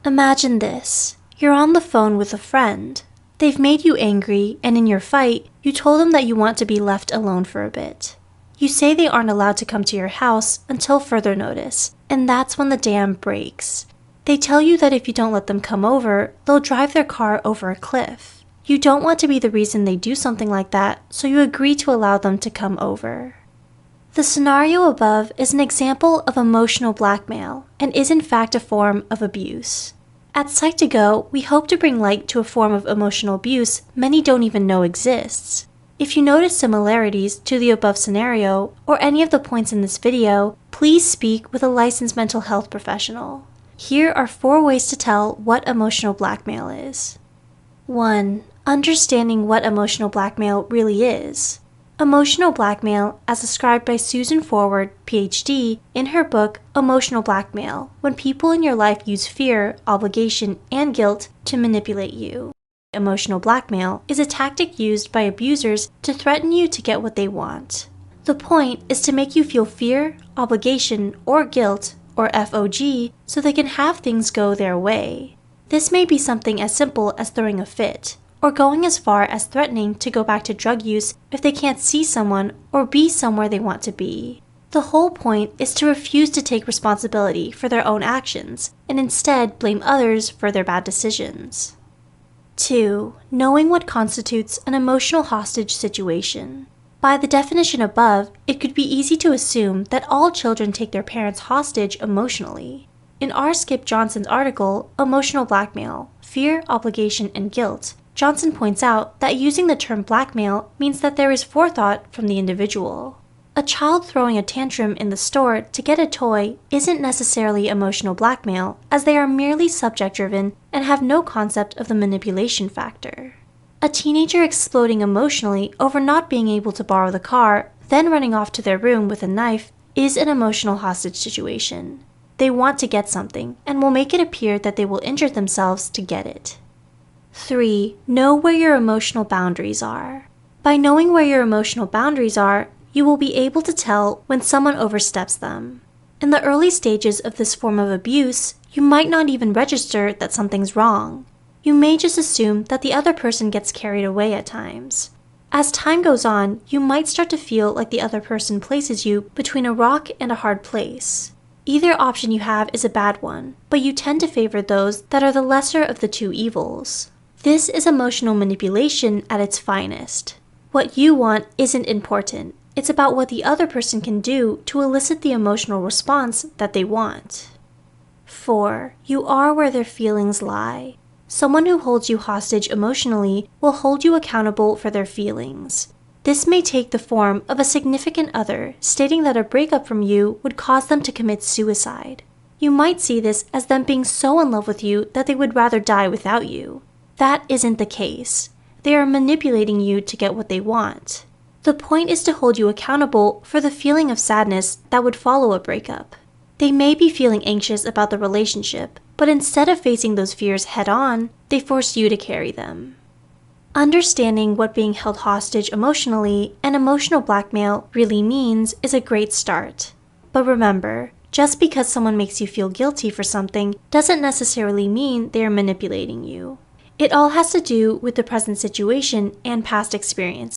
Imagine this. You're on the phone with a friend. They've made you angry, and in your fight, you told them that you want to be left alone for a bit. You say they aren't allowed to come to your house until further notice, and that's when the dam breaks. They tell you that if you don't let them come over, they'll drive their car over a cliff. You don't want to be the reason they do something like that, so you agree to allow them to come over. The scenario above is an example of emotional blackmail and is in fact a form of abuse. At Psych2Go, we hope to bring light to a form of emotional abuse many don't even know exists. If you notice similarities to the above scenario or any of the points in this video, please speak with a licensed mental health professional. Here are 4 ways to tell what emotional blackmail is. 1. Understanding what emotional blackmail really is. Emotional blackmail, as described by Susan Forward, PhD, in her book Emotional Blackmail, when people in your life use fear, obligation, and guilt to manipulate you. Emotional blackmail is a tactic used by abusers to threaten you to get what they want. The point is to make you feel fear, obligation, or guilt, or FOG, so they can have things go their way. This may be something as simple as throwing a fit, or going as far as threatening to go back to drug use if they can't see someone or be somewhere they want to be. The whole point is to refuse to take responsibility for their own actions and instead blame others for their bad decisions. 2. Knowing what constitutes an emotional hostage situation. By the definition above, it could be easy to assume that all children take their parents hostage emotionally. In R. Skip Johnson's article, Emotional Blackmail, Fear, Obligation, and Guilt, Johnson points out that using the term blackmail means that there is forethought from the individual. A child throwing a tantrum in the store to get a toy isn't necessarily emotional blackmail, as they are merely subject-driven and have no concept of the manipulation factor. A teenager exploding emotionally over not being able to borrow the car, then running off to their room with a knife, is an emotional hostage situation. They want to get something and will make it appear that they will injure themselves to get it. 3. Know where your emotional boundaries are. By knowing where your emotional boundaries are, you will be able to tell when someone oversteps them. In the early stages of this form of abuse, you might not even register that something's wrong. You may just assume that the other person gets carried away at times. As time goes on, you might start to feel like the other person places you between a rock and a hard place. Either option you have is a bad one, but you tend to favor those that are the lesser of the two evils. This is emotional manipulation at its finest. What you want isn't important. It's about what the other person can do to elicit the emotional response that they want. 4. You are where their feelings lie. Someone who holds you hostage emotionally will hold you accountable for their feelings. This may take the form of a significant other stating that a breakup from you would cause them to commit suicide. You might see this as them being so in love with you that they would rather die without you. That isn't the case. They are manipulating you to get what they want. The point is to hold you accountable for the feeling of sadness that would follow a breakup. They may be feeling anxious about the relationship, but instead of facing those fears head-on, they force you to carry them. Understanding what being held hostage emotionally and emotional blackmail really means is a great start. But remember, just because someone makes you feel guilty for something doesn't necessarily mean they are manipulating you. It all has to do with the present situation and past experience.